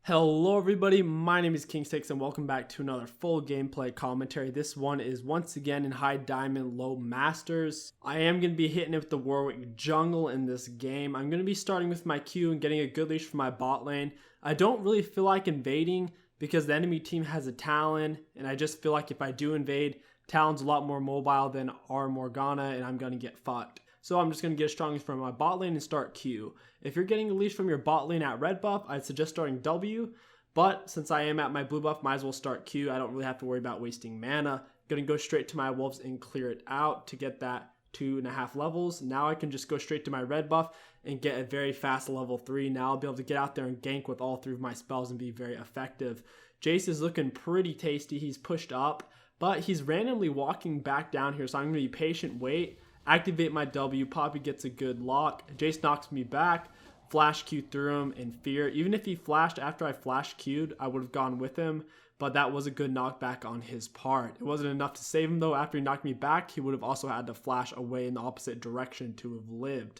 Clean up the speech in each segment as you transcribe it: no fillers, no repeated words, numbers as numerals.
Hello everybody, my name is KingStix and welcome back to another full gameplay commentary. This one is once again in high diamond low masters. I am going to be hitting it with the Warwick Jungle in this game. I'm going to be starting with my Q and getting a good leash for my bot lane. I don't really feel like invading because the enemy team has a Talon, and I just feel like if I do invade, Talon's a lot more mobile than our Morgana and I'm going to get fucked. So I'm just going to get strongest from my bot lane and start Q. If you're getting a leash from your bot lane at red buff, I'd suggest starting W. But since I am at my blue buff, might as well start Q. I don't really have to worry about wasting mana. Going to go straight to my wolves and clear it out to get that 2.5 levels. Now I can just go straight to my red buff and get a very fast level 3. Now I'll be able to get out there and gank with all 3 of my spells and be very effective. Jace is looking pretty tasty. He's pushed up, but he's randomly walking back down here. So I'm going to be patient, wait. Activate my W, Poppy gets a good lock, Jace knocks me back, flash Q through him in fear. Even if he flashed after I flash Q'd, I would have gone with him, but that was a good knockback on his part. It wasn't enough to save him though. After he knocked me back, he would have also had to flash away in the opposite direction to have lived.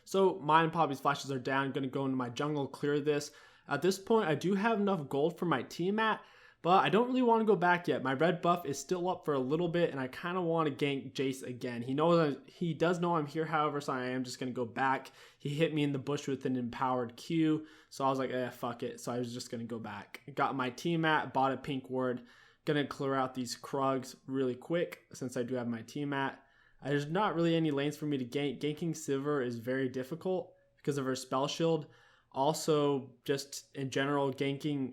So mine and Poppy's flashes are down. I'm going to go into my jungle, clear this. At this point, I do have enough gold for my team at, but I don't really want to go back yet. My red buff is still up for a little bit, and I kind of want to gank Jace again. He does know I'm here, however, so I am just going to go back. He hit me in the bush with an empowered Q, so I was like, fuck it. So I was just going to go back. Got my team at, bought a pink ward. Going to clear out these Krugs really quick since I do have my team at. There's not really any lanes for me to gank. Ganking Sivir is very difficult because of her spell shield. Also, just in general, ganking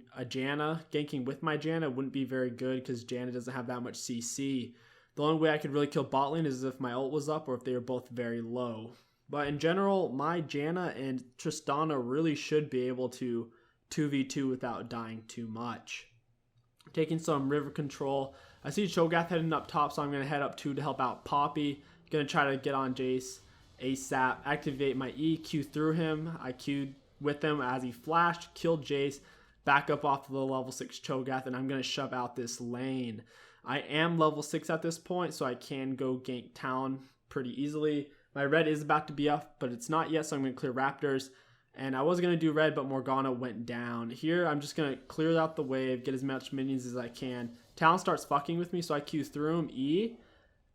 with my Janna wouldn't be very good because Janna doesn't have that much CC. The only way I could really kill bot lane is if my ult was up or if they were both very low. But in general, my Janna and Tristana really should be able to 2v2 without dying too much. Taking some river control. I see Cho'Gath heading up top, so I'm going to head up 2 to help out Poppy. Going to try to get on Jace ASAP. Activate my E, Q through him. I Q'd with him as he flashed, killed Jace, back up off of the level 6 Cho'Gath, and I'm going to shove out this lane. I am level 6 at this point, so I can go gank Talon pretty easily. My red is about to be up, but it's not yet, so I'm going to clear Raptors. And I was going to do red, but Morgana went down. Here, I'm just going to clear out the wave, get as much minions as I can. Talon starts fucking with me, so I Q through him, E.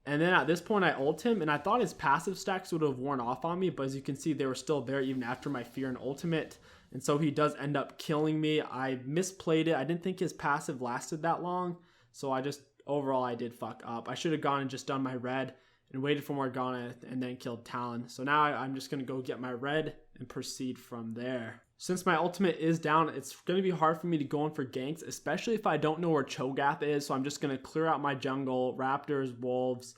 And then at this point, I ult him, and I thought his passive stacks would have worn off on me, but as you can see, they were still there even after my fear and ultimate. And so he does end up killing me. I misplayed it. I didn't think his passive lasted that long, so overall, I did fuck up. I should have gone and just done my red and waited for Morgana and then killed Talon. So now I'm just going to go get my red and proceed from there. Since my ultimate is down, it's going to be hard for me to go in for ganks, especially if I don't know where Cho'Gath is. So I'm just going to clear out my jungle, Raptors, Wolves,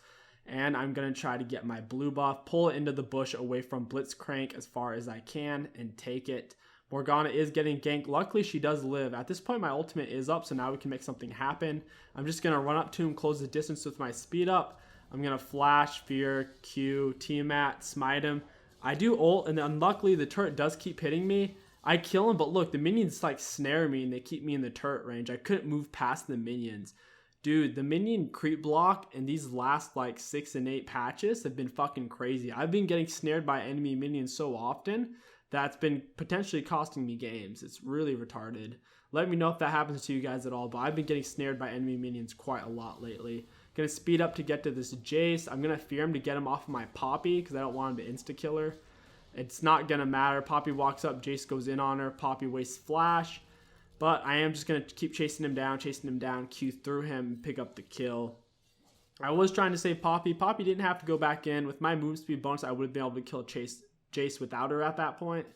and I'm going to try to get my blue buff, pull it into the bush away from Blitzcrank as far as I can, and take it. Morgana is getting ganked. Luckily, she does live. At this point, my ultimate is up, so now we can make something happen. I'm just going to run up to him, close the distance with my speed up. I'm going to flash, fear, Q, Tiamat, smite him. I do ult, and then luckily the turret does keep hitting me. I kill him, but look, the minions like snare me and they keep me in the turret range. I couldn't move past the minions. Dude, the minion creep block in these last like 6 and 8 patches have been fucking crazy. I've been getting snared by enemy minions so often that's been potentially costing me games. It's really retarded. Let me know if that happens to you guys at all, but I've been getting snared by enemy minions quite a lot lately. Gonna speed up to get to this Jace. I'm gonna fear him to get him off of my Poppy because I don't want him to insta-kill her. It's not going to matter. Poppy walks up. Jace goes in on her. Poppy wastes flash. But I am just going to keep chasing him down, Q through him, pick up the kill. I was trying to save Poppy. Poppy didn't have to go back in. With my move speed bonus, I would have been able to kill Jace without her at that point.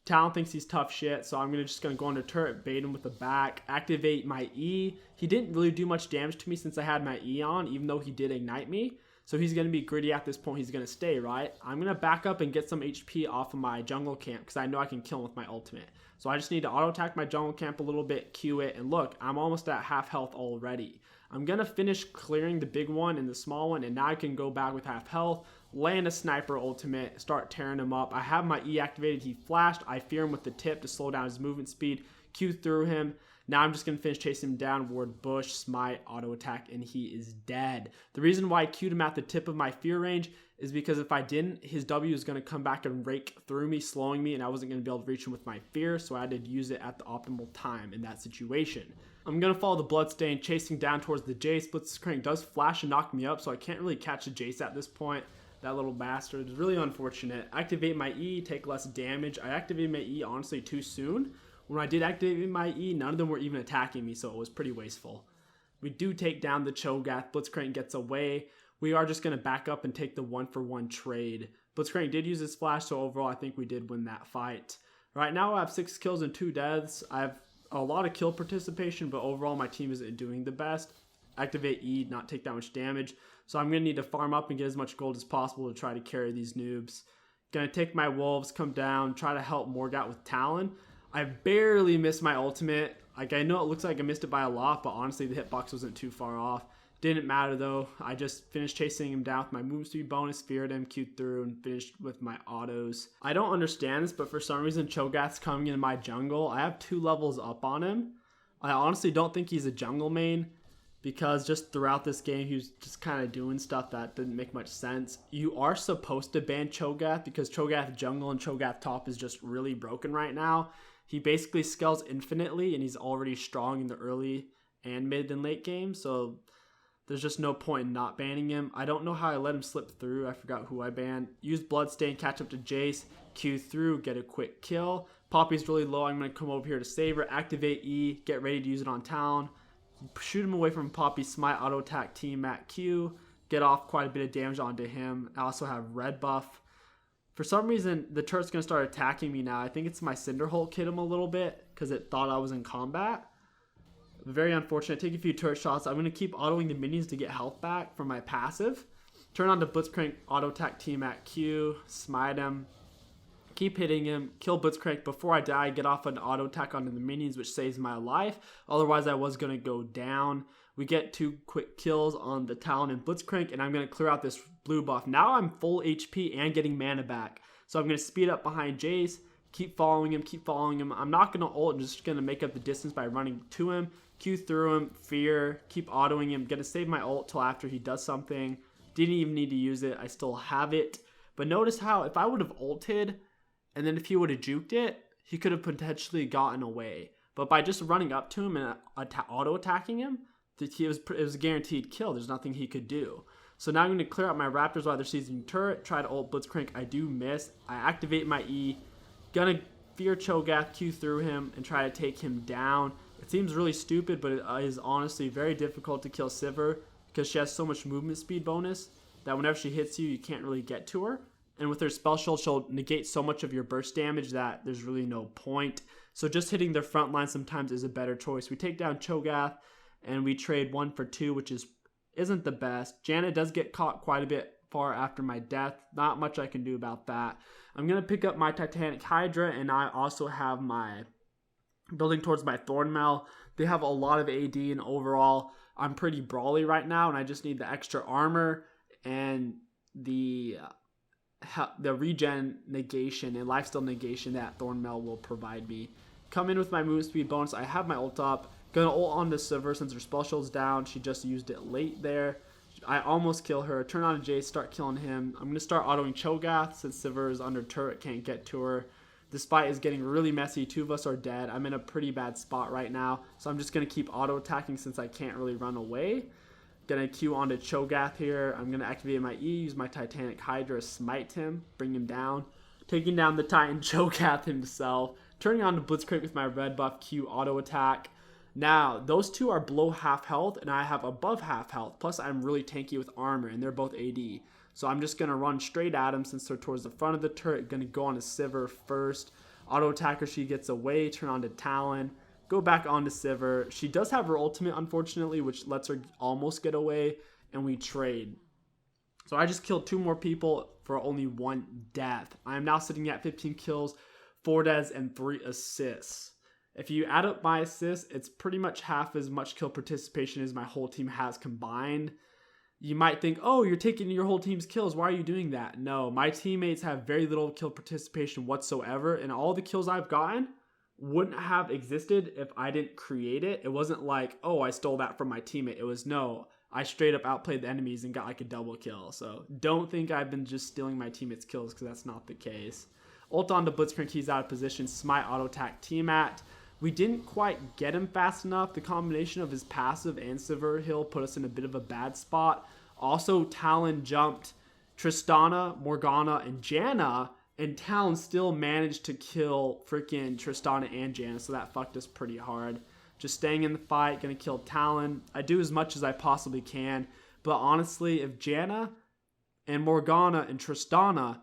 Talon thinks he's tough shit, so I'm just going to go under turret, bait him with the back, activate my E. He didn't really do much damage to me since I had my E on, even though he did ignite me. So he's going to be greedy at this point. He's going to stay, right? I'm going to back up and get some HP off of my jungle camp because I know I can kill him with my ultimate. So I just need to auto-attack my jungle camp a little bit, Q it, and look, I'm almost at half health already. I'm going to finish clearing the big one and the small one, and now I can go back with half health, land a sniper ultimate, start tearing him up. I have my E activated. He flashed. I fear him with the tip to slow down his movement speed. Q through him. Now I'm just going to finish chasing him down, ward bush, smite, auto attack, and he is dead. The reason why I queued him at the tip of my fear range is because if I didn't, his W is going to come back and rake through me, slowing me, and I wasn't going to be able to reach him with my fear, so I had to use it at the optimal time in that situation. I'm going to follow the Bloodstain, chasing down towards the Jace. Blitzcrank does flash and knock me up, so I can't really catch a Jace at this point. That little bastard is really unfortunate. Activate my E, take less damage. I activated my E honestly too soon. When I did activate my E, none of them were even attacking me, so it was pretty wasteful. We do take down the Cho'Gath. Blitzcrank gets away. We are just going to back up and take the 1-for-1 trade. Blitzcrank did use his flash, so overall I think we did win that fight. Right now I have 6 kills and 2 deaths. I have a lot of kill participation, but overall my team isn't doing the best. Activate E, not take that much damage. So I'm going to need to farm up and get as much gold as possible to try to carry these noobs. Going to take my wolves, come down, try to help Morgat with Talon. I barely missed my ultimate. Like, I know it looks like I missed it by a lot, but honestly the hitbox wasn't too far off. Didn't matter though. I just finished chasing him down with my move speed bonus, feared him, queued through, and finished with my autos. I don't understand this, but for some reason Cho'Gath's coming into my jungle. I have 2 levels up on him. I honestly don't think he's a jungle main, because just throughout this game he was just kind of doing stuff that didn't make much sense. You are supposed to ban Cho'Gath because Cho'Gath jungle and Cho'Gath top is just really broken right now. He basically scales infinitely and he's already strong in the early and mid and late game, so there's just no point in not banning him. I don't know how I let him slip through. I forgot who I banned. Use Bloodstain, catch up to Jace, Q through, get a quick kill. Poppy's really low. I'm going to come over here to save her, activate E, get ready to use it on Talon. Shoot him away from Poppy, smite, auto attack, team at Q. Get off quite a bit of damage onto him. I also have red buff. For some reason, the turret's going to start attacking me now. I think it's my Cinderhulk hit him a little bit because it thought I was in combat. Very unfortunate. Take a few turret shots. I'm going to keep autoing the minions to get health back from my passive. Turn on to Blitzcrank, auto attack, team at Q. Smite him. Keep hitting him. Kill Blitzcrank before I die. Get off an auto attack onto the minions, which saves my life. Otherwise, I was going to go down. We get 2 quick kills on the Talon and Blitzcrank, and I'm going to clear out this blue buff. Now I'm full HP and getting mana back. So I'm going to speed up behind Jace, keep following him, keep following him. I'm not going to ult, I'm just going to make up the distance by running to him, Q through him, fear, keep autoing him. Going to save my ult till after he does something. Didn't even need to use it. I still have it. But notice how if I would have ulted, and then if he would have juked it, he could have potentially gotten away. But by just running up to him and auto-attacking him, it was a guaranteed kill. There's nothing he could do. So now I'm going to clear out my Raptors while they're seizing turret. Try to ult Blitzcrank. I do miss. I activate my E. Gonna fear Cho'Gath, Q through him, and try to take him down. It seems really stupid, but it is honestly very difficult to kill Sivir because she has so much movement speed bonus that whenever she hits you, you can't really get to her. And with her spell shield, she'll negate so much of your burst damage that there's really no point. So just hitting their front line sometimes is a better choice. We take down Cho'Gath, and we trade 1 for 2, which isn't the best. Janet does get caught quite a bit far after my death. Not much I can do about that. I'm going to pick up my Titanic Hydra, and I also have my building towards my Thornmail. They have a lot of AD, and overall, I'm pretty brawly right now, and I just need the extra armor and the regen negation and lifesteal negation that Thornmail will provide me. Come in with my move speed bonus. I have my ult up. Gonna ult on the Sivir since her spell shield's down. She just used it late there. I almost kill her. Turn on a Jace, start killing him. I'm gonna start autoing Cho'Gath since Sivir is under turret, can't get to her. This fight is getting really messy. 2 of us are dead. I'm in a pretty bad spot right now, so I'm just gonna keep auto attacking since I can't really run away. Gonna Q onto Cho'Gath here. I'm gonna activate my E, use my Titanic Hydra, smite him, bring him down. Taking down the Titan Cho'Gath himself. Turning on to Blitzcrank with my red buff, Q auto attack. Now, those 2 are below half health, and I have above half health. Plus, I'm really tanky with armor, and they're both AD. So I'm just going to run straight at them since they're towards the front of the turret. Going to go on to Sivir first. Auto attacker, she gets away. Turn on to Talon. Go back on to Sivir. She does have her ultimate, unfortunately, which lets her almost get away, and we trade. So I just killed 2 more people for only 1 death. I am now sitting at 15 kills, 4 deaths, and 3 assists. If you add up my assists, it's pretty much half as much kill participation as my whole team has combined. You might think, oh, you're taking your whole team's kills. Why are you doing that? No, my teammates have very little kill participation whatsoever. And all the kills I've gotten wouldn't have existed if I didn't create it. It wasn't like, oh, I stole that from my teammate. It was, no, I straight up outplayed the enemies and got like a double kill. So don't think I've been just stealing my teammates' kills, because that's not the case. Ult on to Blitzcrank, he's out of position. Smite auto attack T-Mat. We didn't quite get him fast enough. The combination of his passive and Severe Hill put us in a bit of a bad spot. Also, Talon jumped Tristana, Morgana, and Janna, and Talon still managed to kill freaking Tristana and Janna, so that fucked us pretty hard. Just staying in the fight, gonna kill Talon. I do as much as I possibly can, but honestly, if Janna and Morgana and Tristana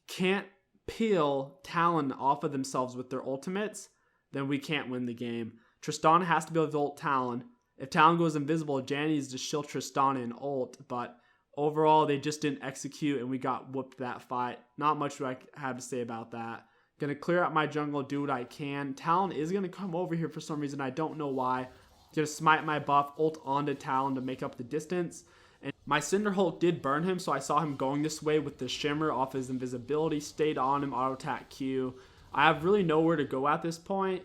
can't peel Talon off of themselves with their ultimates, then we can't win the game. Tristana has to be able to ult Talon. If Talon goes invisible, Janna needs to shield Tristana and ult, but overall, they just didn't execute, and we got whooped that fight. Not much I have to say about that. Gonna clear out my jungle, do what I can. Talon is gonna come over here for some reason. I don't know why. Gonna smite my buff, ult onto Talon to make up the distance. And my Cinderhulk did burn him, so I saw him going this way with the shimmer off his invisibility. Stayed on him, auto attack Q. I have really nowhere to go at this point.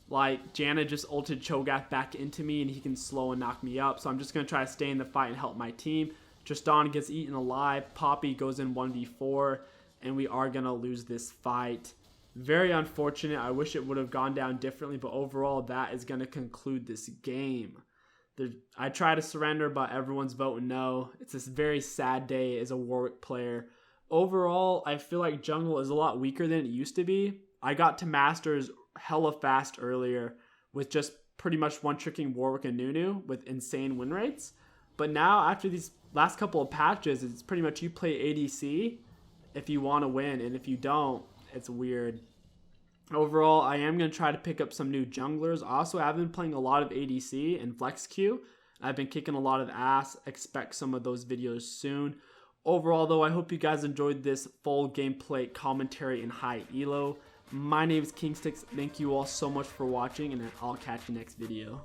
Like, Janna just ulted Cho'Gath back into me, and he can slow and knock me up. So I'm just going to try to stay in the fight and help my team. Tristana gets eaten alive. Poppy goes in 1v4, and we are going to lose this fight. Very unfortunate. I wish it would have gone down differently, but overall, that is going to conclude this game. I try to surrender, but everyone's voting no. It's this very sad day as a Warwick player. Overall, I feel like jungle is a lot weaker than it used to be. I got to Masters hella fast earlier with just pretty much one-tricking Warwick and Nunu with insane win rates. But now, after these last couple of patches, it's pretty much you play ADC if you want to win, and if you don't, it's weird. Overall, I am going to try to pick up some new junglers. Also, I've been playing a lot of ADC and Flex Q. I've been kicking a lot of ass. Expect some of those videos soon. Overall, though, I hope you guys enjoyed this full gameplay commentary in high elo. My name is KingStix. Thank you all so much for watching, and I'll catch you next video.